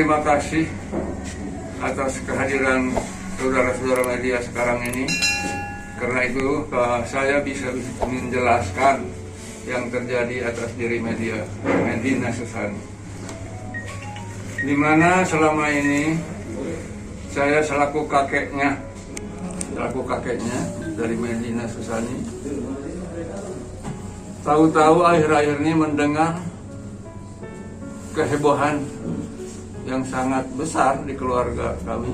terima kasih atas kehadiran saudara-saudara media sekarang ini. Karena itu saya bisa menjelaskan yang terjadi atas diri Medina Susani. Di mana selama ini saya selaku kakeknya dari Medina Susani, tahu-tahu akhir-akhir ini mendengar kehebohan yang sangat besar di keluarga kami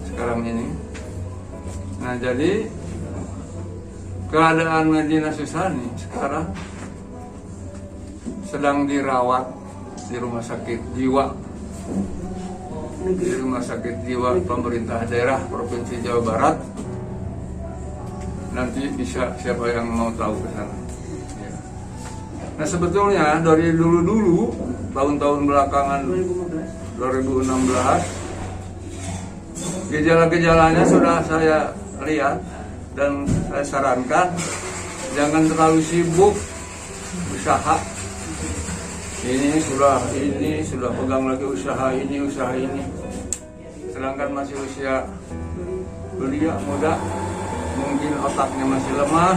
sekarang ini. Nah, jadi keadaan Medina Susani sekarang sedang dirawat di rumah sakit jiwa, pemerintah daerah Provinsi Jawa Barat. Nanti bisa siapa yang mau tahu ke sana. Nah, sebetulnya dari dulu tahun-tahun belakangan 2016 gejala-gejalanya sudah saya lihat dan saya sarankan jangan terlalu sibuk usaha. Ini sudah pegang lagi usaha ini. Sedangkan masih usia belia muda, mungkin otaknya masih lemah.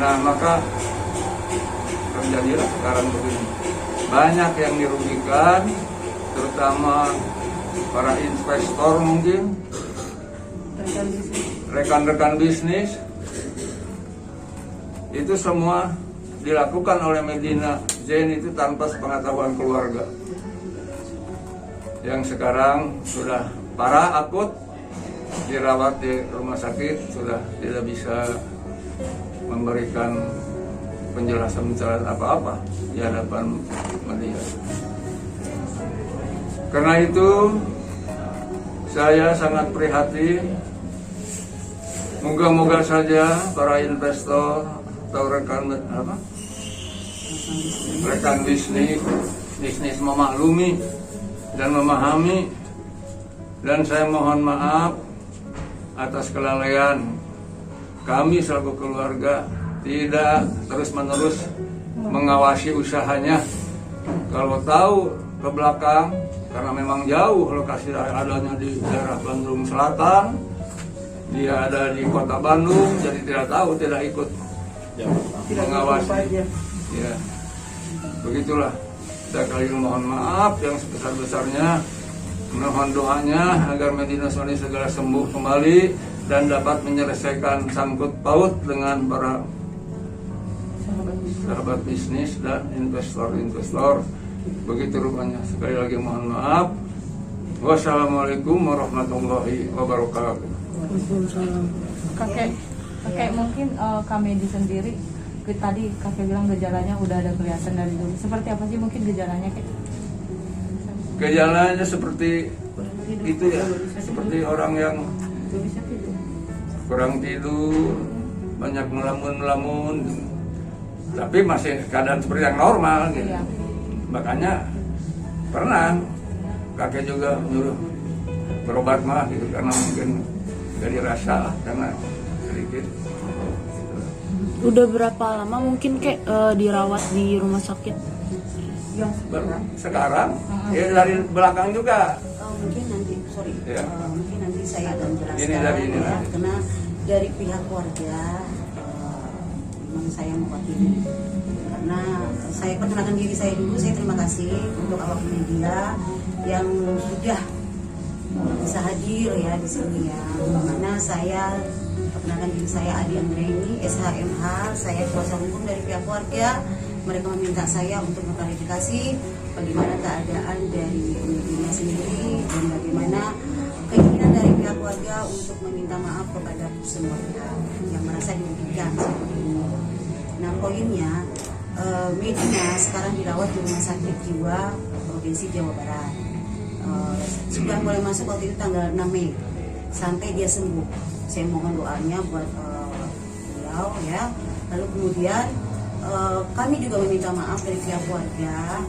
Nah, maka terjadilah sekarang begini. Banyak yang dirugikan, terutama para investor mungkin, rekan-rekan bisnis. Itu semua dilakukan oleh Medina Zain itu tanpa sepengetahuan keluarga. Yang sekarang sudah parah, akut, dirawat di rumah sakit, sudah tidak bisa memberikan penjelasan apa-apa di hadapan media. Karena itu saya sangat prihatin. Moga-moga saja para investor atau rekan bisnis memaklumi dan memahami. Dan saya mohon maaf atas kelalaian kami selaku keluarga tidak terus-menerus mengawasi usahanya. Kalau tahu ke belakang, karena memang jauh lokasi adanya di daerah Bandung Selatan, dia ada di kota Bandung, jadi tidak ikut mengawasi. Ya, begitulah. Saya kali ini mohon maaf yang sebesar-besarnya. Mohon doanya agar Medina Susani segera sembuh kembali dan dapat menyelesaikan sangkut paut dengan para sahabat bisnis dan investor. Begitu rupanya. Sekali lagi mohon maaf. Wassalamualaikum warahmatullahi wabarakatuh. Kakek mungkin Kamedi sendiri tadi kakek bilang gejalanya udah ada kelihatan dari dulu. Seperti apa sih mungkin gejalanya, Kek? Gejalanya seperti itu ya, seperti orang yang kurang tidur, banyak melamun, tapi masih keadaan seperti yang normal gitu. Iya. Makanya pernah kakek juga nyuruh berobat mah gitu, karena mungkin gak dirasa karena sedikit. Udah berapa lama mungkin dirawat di rumah sakit? Sekarang ya dari belakang juga. Mungkin nanti mungkin nanti saya akan jelaskan ini ya, karena dari pihak keluarga memang saya mewakili, karena saya perkenalkan diri saya dulu. Saya terima kasih untuk awak media yang sudah bisa hadir ya di sini ya. Karena saya perkenalkan diri saya Adi Anggreni, SHMH, saya kuasa hukum dari pihak keluarga. Mereka meminta saya untuk mengklarifikasi bagaimana keadaan dari Medina sendiri dan bagaimana keinginan dari pihak keluarga untuk meminta maaf kepada semua pihak yang merasa dirugikan seperti ini. Nah, poinnya Medina sekarang dirawat di Rumah Sakit Jiwa Provinsi Jawa Barat. Sudah mulai masuk waktu itu tanggal 6 Mei sampai dia sembuh. Saya mohon doanya buat beliau ya. Lalu kemudian kami juga meminta maaf dari pihak keluarga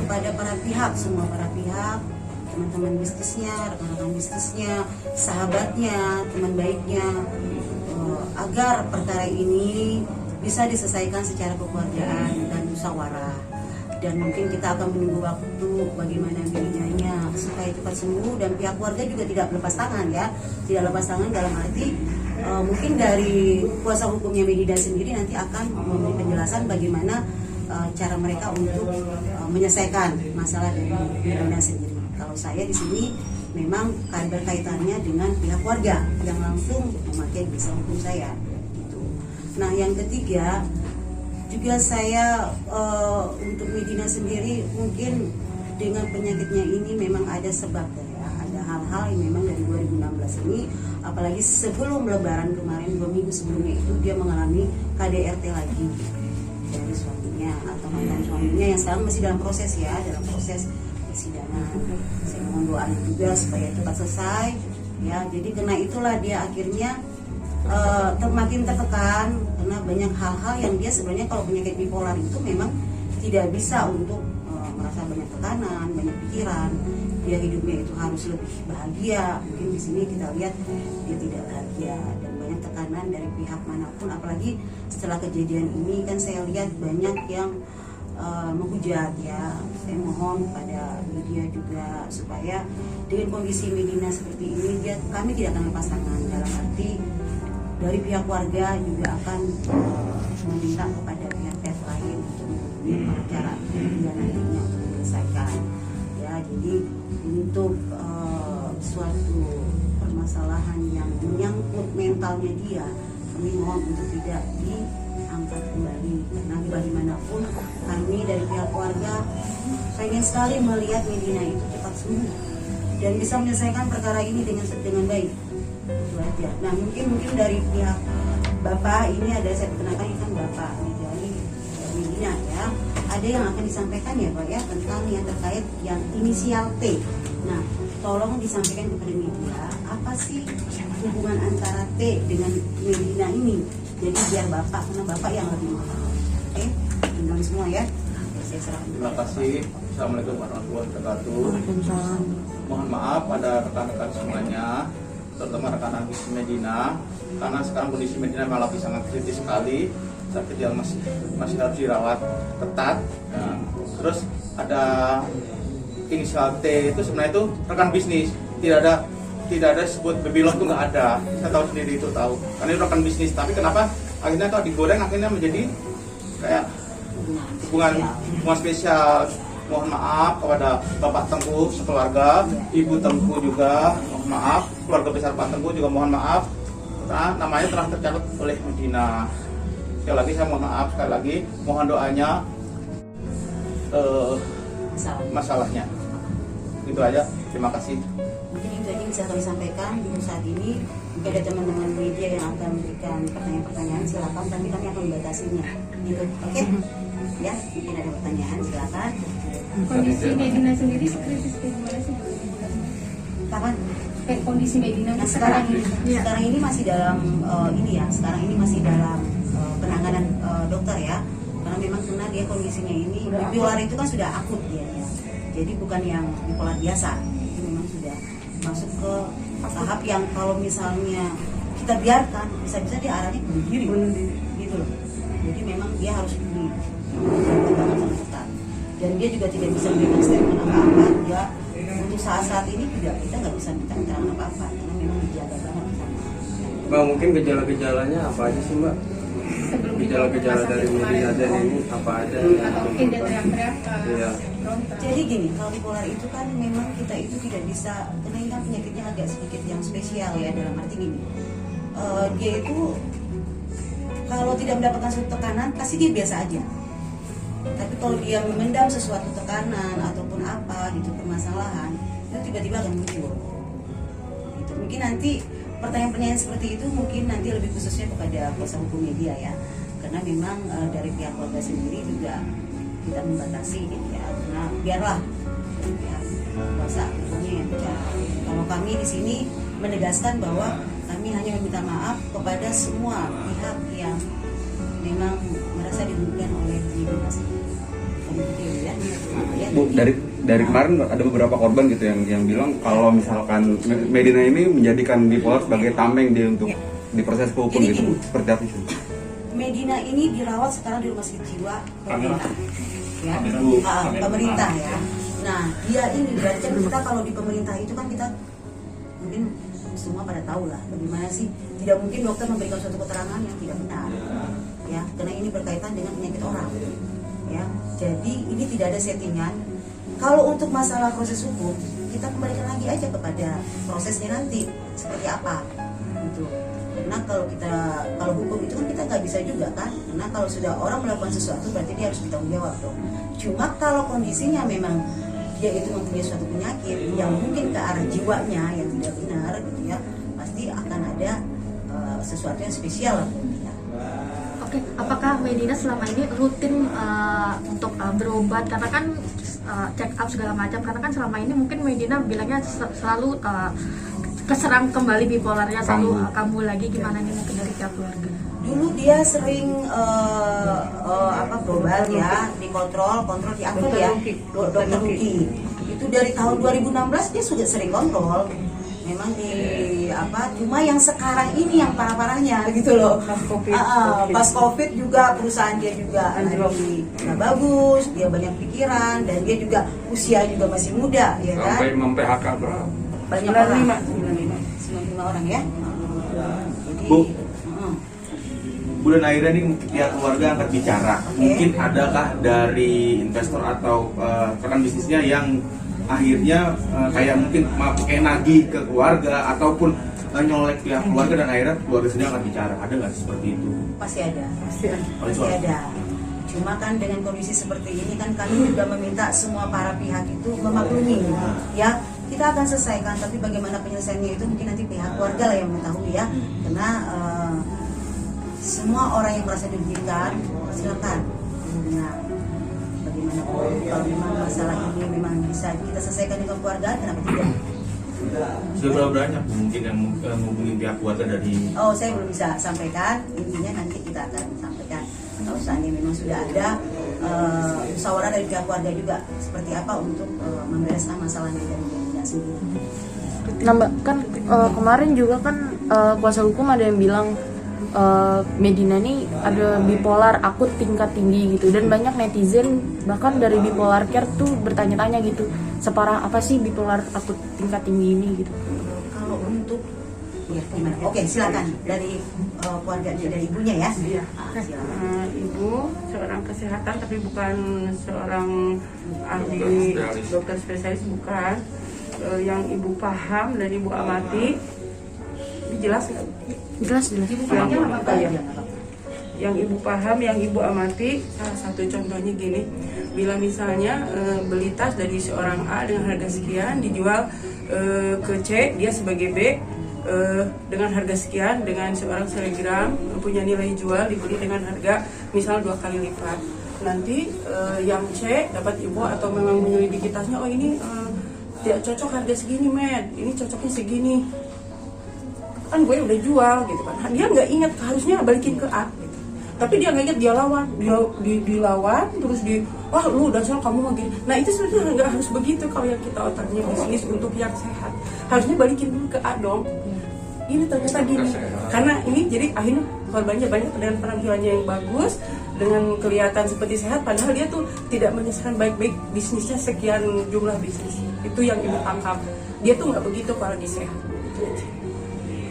kepada para pihak, semua para pihak, teman-teman bisnisnya, rekan-rekan bisnisnya, sahabatnya, teman baiknya, agar perkara ini bisa diselesaikan secara kekeluargaan dan musyawarah. dan mungkin kita akan menunggu waktu bagaimana Medinanya supaya cepat sembuh, dan pihak keluarga juga tidak lepas tangan ya, tidak lepas tangan dalam arti mungkin dari kuasa hukumnya Medina sendiri nanti akan memberi penjelasan bagaimana cara mereka untuk menyelesaikan masalah dari Medina sendiri. Kalau saya di sini memang berkaitannya dengan pihak keluarga yang langsung memakai visa hukum saya. Gitu. Nah, yang ketiga juga saya untuk Medina sendiri mungkin dengan penyakitnya ini memang ada sebabnya ya, ada hal-hal yang memang dari 2016 ini, apalagi sebelum Lebaran kemarin 2 minggu sebelumnya itu dia mengalami KDRT lagi dari suaminya atau mantan suaminya yang sekarang masih dalam proses ya, dalam proses persidangan. Saya mohon doanya juga supaya cepat selesai ya. Jadi karena itulah dia akhirnya makin tertekan karena banyak hal-hal yang dia sebenarnya kalau penyakit bipolar itu memang tidak bisa untuk merasa banyak tekanan, banyak pikiran. Dia hidupnya itu harus lebih bahagia. Mungkin di sini kita lihat dia tidak bahagia dan banyak tekanan dari pihak manapun. Apalagi setelah kejadian ini kan saya lihat banyak yang menghujat ya. Saya mohon pada media juga supaya dengan kondisi Medina seperti ini kami tidak akan lepas tangan, dalam arti dari pihak keluarga juga akan meminta kepada pihak lain untuk cara dia nantinya untuk menyelesaikan ya. Jadi untuk suatu permasalahan yang menyangkut mentalnya dia, kami mohon untuk tidak diangkat kembali, karena bagaimanapun kami dari pihak keluarga pengen sekali melihat Medina itu cepat sembuh dan bisa menyelesaikan perkara ini dengan baik. Itu aja. Nah, mungkin dari pihak Bapak ini ada, saya perkenalkan ini kan Bapak Medina ya. Ada yang akan disampaikan ya Pak ya tentang yang terkait yang inisial T. Nah, tolong disampaikan kepada media apa sih hubungan antara T dengan Medina ini. Jadi biar Bapak, karena Bapak yang lebih memahami. Oke, teman semua ya. Saya serahkan. Terima kasih. Assalamualaikum warahmatullahi wabarakatuh. Mohon maaf pada rekan-rekan semuanya, terutama rekan kondisi Medina, karena sekarang kondisi Medina memang lagi sangat kritis sekali, sakit yang masih harus dirawat ketat. Nah, terus ada inisial T itu sebenarnya itu rekan bisnis, tidak ada sebut baby love itu nggak ada. Saya tahu sendiri itu tahu, karena itu rekan bisnis. Tapi kenapa akhirnya kalau digoreng akhirnya menjadi kayak hubungan spesial. Mohon maaf kepada Bapak Tengku sekeluarga, Ibu Tengku juga mohon maaf, keluarga besar Pak Tengku juga mohon maaf, nah, namanya telah tercatat oleh Medina. Sekali lagi saya mohon maaf, sekali lagi mohon doanya masalahnya. Itu aja, terima kasih. Mungkin itu aja yang bisa kami sampaikan untuk saat ini. Mungkin ada teman-teman media yang akan memberikan pertanyaan-pertanyaan, silakan, tapi kami akan membatasinya. Gitu, oke? Ya, mungkin ada pertanyaan, silakan. Kondisi Medina sendiri sekritis bagaimana sih? Kapan? Kondisi Medina Nah, sekarang ini masih dalam sekarang ini masih dalam penanganan dokter ya, karena memang dia kondisinya ini bipolar itu kan sudah akut dia ya. Jadi bukan yang bipolar biasa, itu memang sudah masuk ke tahap yang kalau misalnya kita biarkan bisa-bisa dia arahnya bunuh diri gitu loh. Jadi memang dia harus dijaga sangat ketat, dan dia juga tidak bisa memberikan statement apa-apa. Dia untuk saat-saat ini juga kita nggak bisa minta keterangan apa-apa karena memang dijaga banget sama. Mbak, mungkin gejala-gejalanya apa aja sih Mbak? Gejala-gejala dari Medina ini apa aja? Atau mungkin dia teriak-teriak. Iya. Jadi gini, kalau bipolar itu kan memang kita itu tidak bisa, karena ini kan penyakitnya agak sedikit yang spesial ya, dalam arti gini, dia itu kalau tidak mendapatkan suatu tekanan pasti dia biasa aja. Tapi kalau dia memendam sesuatu tekanan ataupun apa gitu permasalahan, itu tiba-tiba akan muncul. Gitu. Mungkin nanti pertanyaan-pertanyaan seperti itu mungkin nanti lebih khususnya kepada kuasa hukum media ya, karena memang dari pihak keluarga sendiri juga kita membatasi gitu ya, karena biarlah dari pihak kuasa hukumnya yang bicara. Kalau kami di sini menegaskan bahwa kami hanya meminta maaf kepada semua pihak yang memang merasa dirugikan oleh Medina sendiri. Bu, dari kemarin ada beberapa korban gitu yang bilang kalau misalkan Medina ini menjadikan bipolar sebagai tameng dia untuk diproses ke hukum gitu. Seperti apa itu? Medina ini dirawat sekarang di rumah sakit jiwa pemerintah. ya, Kemenhub. pemerintah ya. Nah, dia ini berarti kan kita kalau di pemerintah itu kan kita mungkin semua pada tahu lah bagaimana sih, tidak mungkin dokter memberikan suatu keterangan yang tidak benar, ya, karena ini berkaitan dengan penyakit orang, ya. Jadi ini tidak ada settingan. Kalau untuk masalah proses hukum, kita kembalikan lagi aja kepada prosesnya nanti seperti apa, gitu. Karena kalau hukum itu kan kita nggak bisa juga kan, karena kalau sudah orang melakukan sesuatu berarti dia harus bertanggung jawab dong. Cuma kalau kondisinya memang dia itu mempunyai suatu penyakit yang mungkin ke arah jiwanya yang tidak benar, gitu ya, pasti akan ada sesuatu yang spesial lah. Oke, apakah Medina selama ini rutin untuk berobat? Karena kan check up segala macam. Karena kan selama ini mungkin Medina bilangnya selalu keserang kembali bipolarnya, selalu kambuh lagi. Gimana nih mungkin dari pihak keluarga? Dulu dia sering berobat ya, dikontrol di akun ya, dokter Luki. Itu dari tahun 2016 dia sudah sering kontrol. Memang cuma yang sekarang ini yang parah-parahnya gitu loh. Pas COVID juga perusahaan dia juga lagi nggak bagus, dia banyak pikiran dan dia juga usia juga masih muda, ya kan? Sampai mem-PHK berapa? Banyak orang. 95 orang ya. Jadi, Bu, Bu dan Aira ini pihak keluarga angkat bicara. Mungkin adakah dari investor atau rekan bisnisnya yang akhirnya kayak mungkin kayak nagih ke keluarga ataupun nyolek pihak keluarga dan akhirnya keluarga sendiri angkat bicara, ada nggak sih seperti itu? Pasti ada. Cuma kan dengan kondisi seperti ini kan kami juga meminta semua para pihak itu memaklumi, ya. Kita akan selesaikan, tapi bagaimana penyelesaiannya itu mungkin nanti pihak keluarga lah yang mengetahui ya. Karena semua orang yang merasa dirugikan silakan. Nah, bagaimanapun kalau memang masalah ini memang bisa kita selesaikan dengan keluarga, kenapa tidak? Sudah berapa banyak mungkin yang menghubungi pihak keluarga dari? Oh, saya belum bisa sampaikan. Intinya nanti kita akan sampaikan. Kalau seandainya memang sudah ada musyawarah dari pihak keluarga juga seperti apa untuk membereskan masalahnya dari Medina sendiri. Nah Mbak, kan kemarin juga kan kuasa hukum ada yang bilang Medina ini ada bipolar akut tingkat tinggi gitu, dan banyak netizen bahkan dari Bipolar Care tuh bertanya-tanya gitu, separah apa sih bipolar akut tingkat tinggi ini gitu. Kalau untuk ya gimana? Oke, silakan dari keluarga dari ibunya ya. Silakan. Ibu seorang kesehatan tapi bukan seorang ahli dokter spesialis, bukan. Yang ibu paham dan ibu amati, jelas nggak? Jelas. Yang ibu paham, yang ibu amati, salah satu contohnya gini, bila misalnya beli tas dari seorang A dengan harga sekian dijual ke C, dia sebagai B dengan harga sekian, dengan seorang selegram punya nilai jual dibeli dengan harga misal 2 kali lipat. Nanti yang C dapat info atau memang menyelidiki tasnya, oh ini tidak cocok harga segini men, ini cocoknya segini, kan gue udah jual gitu kan. Dia nggak ingat harusnya balikin ke A gitu. Tapi dia nggak ingat, dia lawan, dilawan terus wah lu udah salah kamu mau gini. Nah itu sebenarnya nggak harus begitu. Kalau yang kita otaknya bisnis untuk yang sehat, harusnya balikin dulu ke A dong. Ini ternyata gini, karena ini jadi akhirnya korbannya banyak dengan penampilannya yang bagus, dengan kelihatan seperti sehat, padahal dia tuh tidak menyelesaikan baik-baik bisnisnya, sekian jumlah bisnis. Itu yang ibu tangkap. Dia tuh nggak begitu kalau lagi sehat.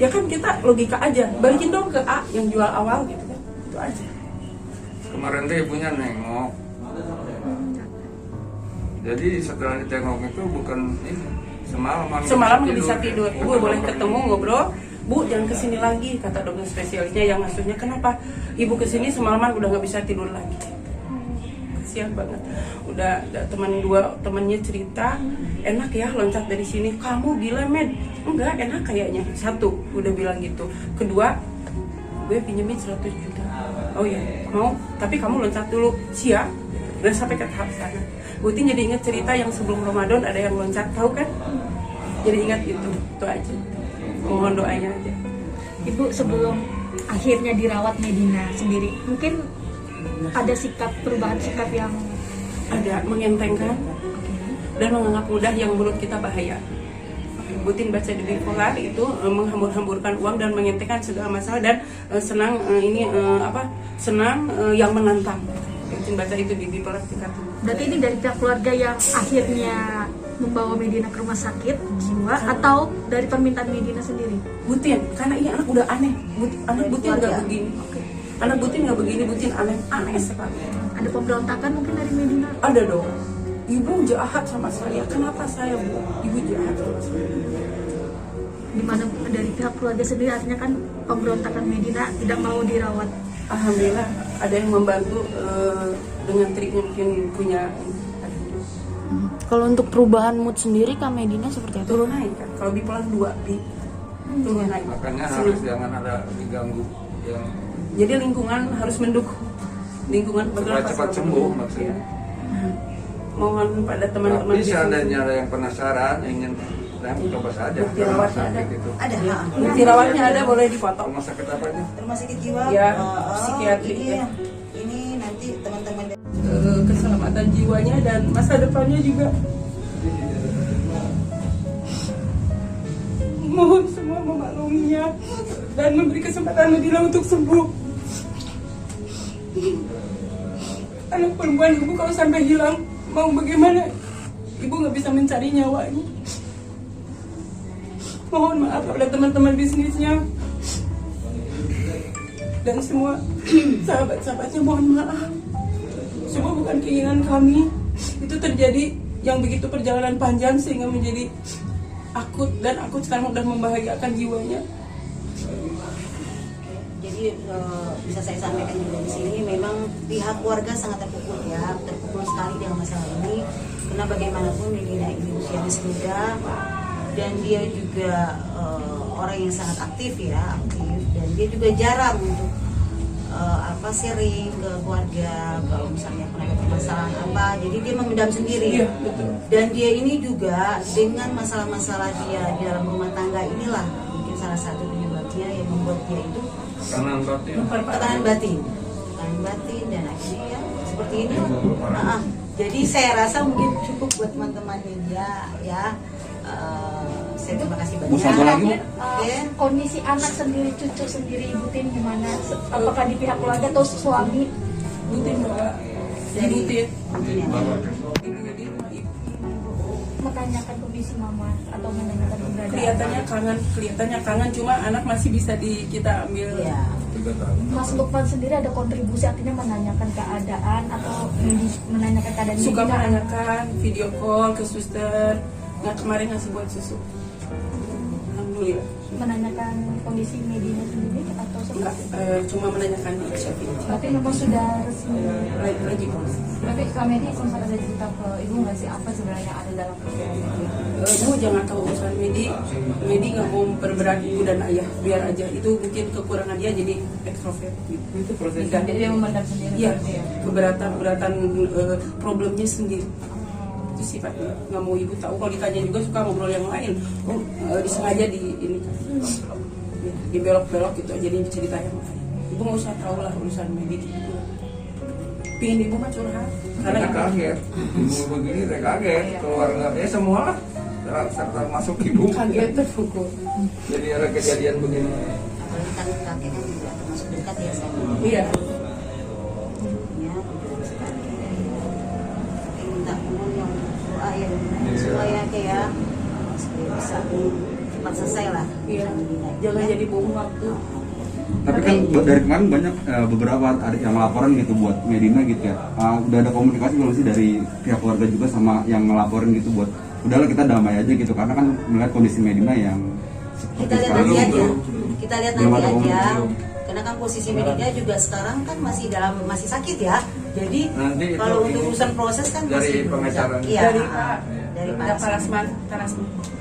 Ya kan kita logika aja, balikin dong ke A yang jual awal gitu kan, itu aja. Kemarin tuh ibunya nengok. Jadi setelah ditengok itu bukan ini, semalam nggak bisa tidur. Ibu boleh ketemu ngobrol, Bu jangan kesini lagi, kata dokter spesialisnya. Yang maksudnya kenapa ibu kesini semalaman udah nggak bisa tidur lagi. Kasihan banget. Udah temannya cerita, enak ya loncat dari sini. Kamu gila med? Enggak, enak kayaknya. Satu udah bilang gitu. Kedua, gue pinjemin 100 juta. Oh ya mau, tapi kamu loncat dulu. Siap. Udah sampai ke tahap sana. Butin jadi ingat cerita yang sebelum Ramadan ada yang loncat, tahu kan? Jadi ingat itu aja. Mohon doanya aja. Ibu sebelum akhirnya dirawat Medina sendiri, mungkin ada perubahan sikap yang ada mengentengkan dan menganggap mudah yang menurut kita bahaya. Butin baca di bipolar itu menghambur-hamburkan uang dan mengentengkan segala masalah dan senang senang yang menantang. Rutin baca itu di bipolar tingkat 2. Berarti ini dari pihak keluarga yang akhirnya membawa Medina ke rumah sakit jiwa atau dari permintaan Medina sendiri? Butin, karena ini anak udah aneh. Anak Butin nggak Keluarga. begini. Anak Butin nggak begini, Butin aneh sekali. Ada pemberontakan mungkin dari Medina? Ada dong. Ibu jahat sama saya. Kenapa saya, Bu? Ibu jahat sama saya. Dimana dari pihak keluarga sendiri artinya kan pemberontakan Medina tidak mau dirawat. Alhamdulillah ada yang membantu dengan triknya mungkin punya Kalau untuk perubahan mood sendiri Kak Medina seperti apa? turun naik kan. Kalau bipolar 2 turun naik. Makanya Senang. harus jangan ada diganggu yang Jadi lingkungan harus mendukung. Lingkungan supaya cepat sembuh maksudnya. Mohon pada teman-teman Tapi di sini. seandainya ada yang penasaran ingin coba saja Bukti ke rumah rawatnya ada. sakit itu. Ada. Bukti rawatnya ada, boleh dipoto. Rumah sakit apanya? Rumah sakit jiwa. Ya, psikiatri, ini, ya. ini nanti teman-teman Keselamatan jiwanya dan masa depannya juga. Mohon semua memakluminya dan memberi kesempatan Medina untuk sembuh. Anak perempuan ibu kalau sampai hilang, mau bagaimana? Ibu nggak bisa mencari nyawanya. Mohon maaf oleh teman-teman bisnisnya dan semua sahabat-sahabatnya, mohon maaf. Semua bukan keinginan kami. Itu terjadi yang begitu perjalanan panjang sehingga menjadi akut, dan akut sekarang sudah membahayakan jiwanya. jadi bisa saya sampaikan juga di sini, memang pihak keluarga sangat terpukul ya, terpukul sekali dengan masalah ini, karena bagaimanapun Medina ini usia masih muda dan dia juga orang yang sangat aktif ya, dan dia juga jarang untuk sharing ke keluarga kalau misalnya pernah ada permasalahan apa, jadi dia memendam sendiri. Iya, betul. Dan dia ini juga dengan masalah-masalah dia di dalam rumah tangga inilah mungkin salah satu penyebabnya yang membuat dia itu Kanan batin. tekanan batin dan akhirnya ya seperti ini. Jadi saya rasa mungkin cukup buat teman-teman media ya. Saya terima kasih banyak. Satu lagi, Bu. Oke. Kondisi anak sendiri, cucu sendiri, Ibu Tin gimana? Apakah di pihak keluarga atau suami? Butin bawa Dari Butin. Butin ya. Menanyakan kondisi mama atau menanyakan keberadaan? Kelihatannya kangen, cuma anak masih bisa kita ambil. Iya. 3 tahun. Mas Lukman sendiri ada kontribusi artinya menanyakan keadaan atau menanyakan keadaan Suka Medina? menanyakan video call ke suster. Nah, kemarin ngasih buat susu. Alhamdulillah. Menanyakan kondisi Medina sendiri atau Enggak, seperti cuma menanyakan di Syafi. Tapi memang sudah resmi. Lagi proses. Tapi Kak Medi sempat ada cerita ke ibu nggak sih apa sebenarnya ada dalam pikiran Medi? Ibu jangan tahu urusan Medi nggak mau berberat ibu dan ayah, biar aja. Itu mungkin kekurangan dia, jadi ekstrovert gitu. Itu prosesnya. Jadi dia memendam sendiri. Iya, berarti ya? keberatan problemnya sendiri. Itu sifatnya, nggak mau ibu tahu. Kalau ditanya juga suka ngobrol yang lain. Disengaja di ini, dibelok-belok gitu, jadi cerita yang lain. Ibu nggak usah tahu lah urusan Medi gitu. Pingin ibu mah curhat. Karena kaget. Ibu begini saya kaget. Keluarga semua lah. Serta masuk ibu. Kaget terpukul. Jadi ada kejadian begini. Apalagi kan kakek kan juga termasuk dekat ya sama. Iya. Ya, sekali. Tapi minta mohon yang doa ya supaya kayak supaya bisa cepat selesai lah. Iya. Medina. Jangan jadi bom waktu. Tapi kan dari kemarin banyak beberapa ada yang laporan gitu buat Medina gitu ya. Udah ada komunikasi belum sih dari pihak keluarga juga sama yang ngelaporin gitu buat udahlah kita damai aja gitu, karena kan melihat kondisi Medina yang Kita seperti lihat sekarang. nanti aja. belum. Kita lihat Belum nanti ada aja. komunikasi. Karena kan posisi Medina juga sekarang kan masih sakit ya. Jadi Nanti itu kalau untuk ini urusan proses kan dari masih belum bisa. pengacaranya. Iya, Dari Pak dari Pak Tarasman.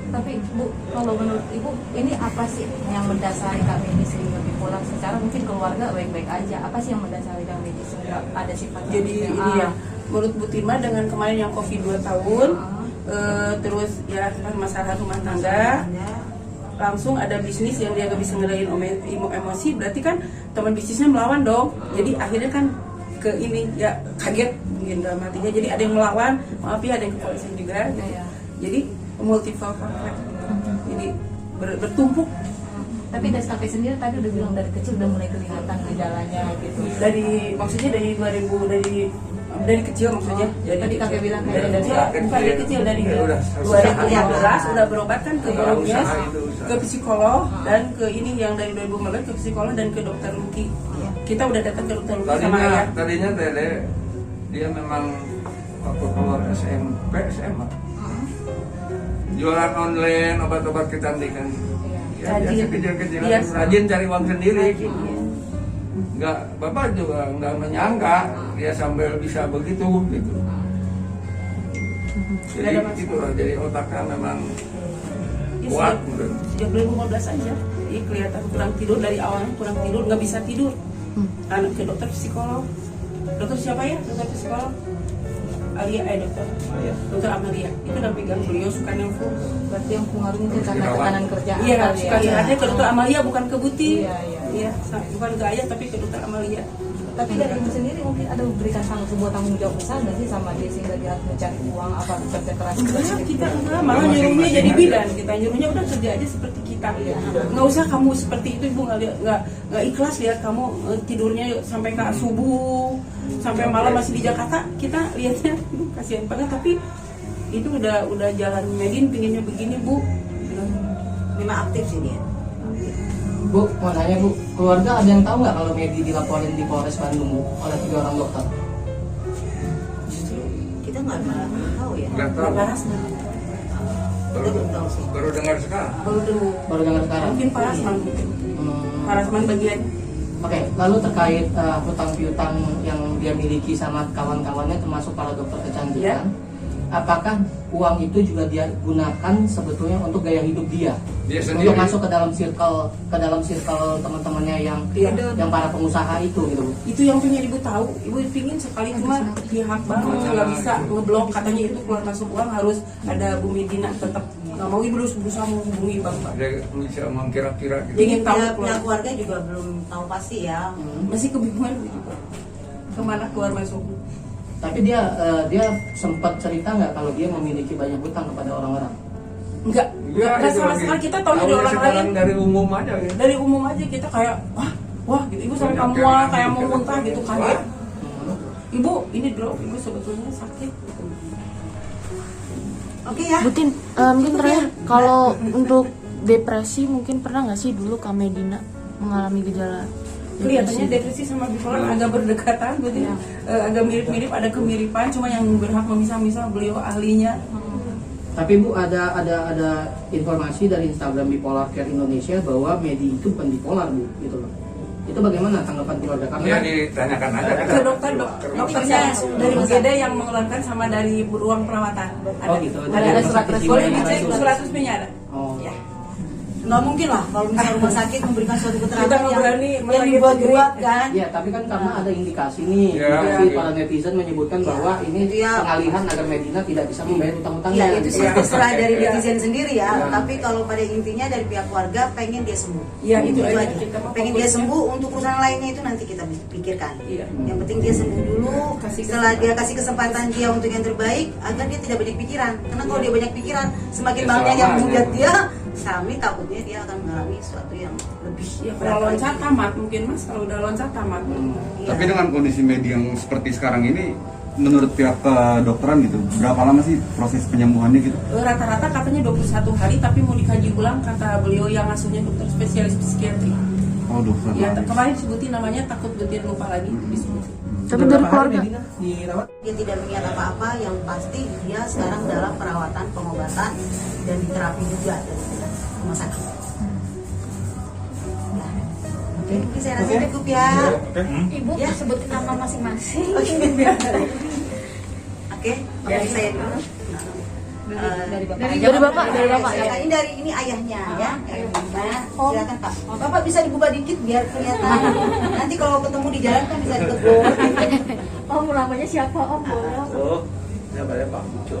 Tapi Bu, kalau menurut Ibu ini apa sih yang mendasari Kak Medi sehingga bipolar? Secara mungkin keluarga baik-baik aja. Apa sih yang mendasari Kak Medi sehingga ada sifat Jadi ini ya, menurut Bu Tirma dengan kemarin yang COVID 2 tahun, terus ya masalah rumah tangga, langsung ada bisnis yang dia gak bisa ngerain emosi, berarti kan teman bisnisnya melawan dong. Jadi akhirnya kan ke ini ya kaget mungkin dalam hatinya. Jadi ada yang melawan, maaf ya, ada yang kepolisian juga. Gitu. Iya. Jadi multiple conflict. Jadi bertumpuk. Tapi dari kakek sendiri tadi udah bilang dari kecil udah mulai kelihatan gejalanya gitu. Dari maksudnya dari dari kecil maksudnya. Jadi Tadi kakek bilang dari dari kecil, bukan dari kecil, dari Ya udah, 2015 udah berobat kan ke Usaha Borobudur, itu, usaha. ke psikolog dan ke ini yang dari 2015 ke psikolog dan ke dokter Luki. Kita udah datang ke dokter Luki sama ayah. Tadinya Tele dia memang waktu keluar SMP SMA jualan online obat-obat kecantikan. Ya, Rajin. biasa kecil-kecilan, Iya. rajin cari uang sendiri. Rajin, iya. Nggak, bapak juga nggak menyangka dia sampai bisa begitu gitu. Nggak Jadi ada masalah. gitu lah, jadi otaknya memang Ya, kuat. sejak 2015 aja dia kelihatan kurang tidur, dari awalnya kurang tidur, nggak bisa tidur. Anak ke dokter psikolog. Dokter siapa ya? Dokter psikolog dokter Amalia itu udah pegang beliau suka nelfon. Berarti yang pengaruhnya itu karena tekanan kerjaan. Iya, kali ya. suka lihatnya ke dokter Amalia, bukan ke Buti. Iya. Bukan ke ayah tapi ke dokter Amalia. Tapi dari ibu sendiri mungkin ada berikan sebuah tanggung jawab besar nggak sih sama dia sehingga dia harus mencari uang apa kerja keras? Enggak, kita enggak, malah nyuruhnya jadi bidan. Kita nyuruhnya udah kerja aja seperti kita. Nggak usah kamu seperti itu, ibu nggak ikhlas lihat kamu tidurnya sampai ke subuh, sampai malam masih di Jakarta. Kita lihatnya kasihan banget, tapi itu udah jalan Medin pinginnya begini bu. Memang aktif sih dia. Bu, mau nanya Bu, keluarga ada yang tahu nggak kalau Medi dilaporin di Polres Bandung Bu, oleh 3 orang dokter? Kita nggak tahu ya. Nggak tahu. Paras Baru, baru dengar sekarang. Baru dengar sekarang? mungkin Parasman mungkin. Hmm. Parasman bagian. Oke, lalu terkait hutang piutang yang dia miliki sama kawan-kawannya termasuk para dokter kecantikan, apakah uang itu juga dia gunakan sebetulnya untuk gaya hidup dia? Dia sendiri. Untuk masuk ke dalam circle teman-temannya yang para pengusaha itu gitu Bu. Itu yang pengen ibu tahu. Ibu pingin sekali cuma pihak bank nggak bisa ngeblok, katanya itu keluar masuk uang harus ada Bu Medina, tetap nggak mau. Ibu harus berusaha menghubungi bank Pak. Dia bisa mengkira-kira gitu. Ingin tahu Pihak keluarga juga belum tahu pasti ya. Masih kebingungan gitu Pak. Kemana keluar masuk? Tapi dia sempat cerita nggak kalau dia memiliki banyak hutang kepada orang-orang? Enggak itu sama lagi. sekali. Kita tahu dari orang sekarang lain. dari umum aja ya. Dari umum aja kita kayak wah gitu. Ibu sampai Banyak kamu yang kayak mau gitu. muntah gitu kaget. Ibu ini drop, ibu sebetulnya sakit. Oke ya. Butin, mungkin terakhir kalau untuk depresi mungkin pernah nggak sih dulu Kak Medina mengalami gejala Kelihatannya depresi sama bipolar agak berdekatan, berarti agak mirip-mirip, ada kemiripan, cuma yang berhak memisah-misah beliau ahlinya. Tapi Bu, ada informasi dari Instagram Bipolar Care Indonesia bahwa Medi itu bukan bipolar Bu, gitu loh. Itu bagaimana tanggapan keluarga? Karena Ya ditanyakan aja Ke dokternya dari UGD yang mengeluarkan sama dari ruang perawatan. Oh gitu. Ada surat resmi. Boleh Ada dicek surat. surat resminya ada. Oh. Ya. Nggak mungkin lah kalau misalnya rumah sakit memberikan suatu Kita keterangan nggak berani yang menaikkan dibuat-buat kan. Iya, tapi kan karena ada indikasi nih, Ya, indikasi ya. para netizen menyebutkan bahwa ini Itu ya. pengalihan agar Medina tidak bisa membayar utang-utangnya. Iya, itu sih Gitu. terserah dari Iya. netizen sendiri ya. Iya. Tapi kalau pada intinya dari pihak keluarga pengen dia sembuh. Iya, itu aja. aja. Kita mau Pengen dia fokusnya. sembuh, untuk urusan lainnya itu nanti kita pikirkan. Iya. Yang penting dia sembuh dulu. Kasih Setelah dia kasih kesempatan dia untuk yang terbaik, agar dia tidak banyak pikiran. Karena kalau dia banyak pikiran, semakin Ya, banyak yang selamanya. menghujat dia, kami takutnya dia akan mengalami sesuatu yang lebih. Ya kalau loncat tamat mungkin Mas, kalau udah loncat tamat. Iya. Tapi dengan kondisi Medi yang seperti sekarang ini, menurut pihak kedokteran gitu, berapa lama sih proses penyembuhannya gitu? Rata-rata katanya 21 hari, tapi mau dikaji ulang kata beliau yang asuhnya dokter spesialis psikiatri. Oh, dokter. Ya kemarin disebutin namanya, takut betin lupa lagi disebutin. Tapi dari keluarga dirawat. Dia tidak mengingat apa-apa, yang pasti dia sekarang dalam perawatan, pengobatan, dan diterapi juga dari rumah sakit. Oke, mungkin saya rasa cukup ya. Ibu sebutin nama masing-masing. Oke, dari saya dulu. Dari bapak. Dari bapak ya. Silakan. Ini ayahnya ya. Ayahnya. Silakan Pak. Bapak bisa dibuka dikit biar kelihatan. Nanti kalau ketemu di jalan kan bisa ditegur. Om namanya siapa Om? Boleh Om? Oh, siapa ya Pak Pujo?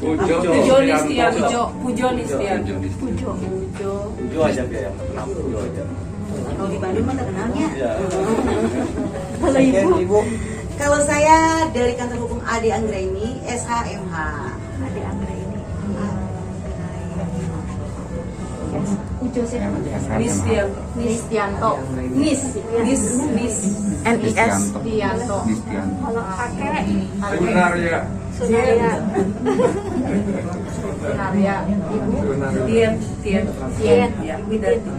Pujo Nistianto. Pujo Nistianto. Pujo. Pujo aja biar yang kenal Pujo aja. Kalau di Bandung mah terkenalnya. Iya. Kalau Ibu? Kalau saya dari kantor hukum Ade Anggraini, SHMH. Ada Anggra ini. Nistianto. Nistianto. Nis. NIS. Dianto. Nistianto. Kalau kakek Sunaria. Sunaria. Sunaria. Ibu Tian. Tien. Ya, Widati.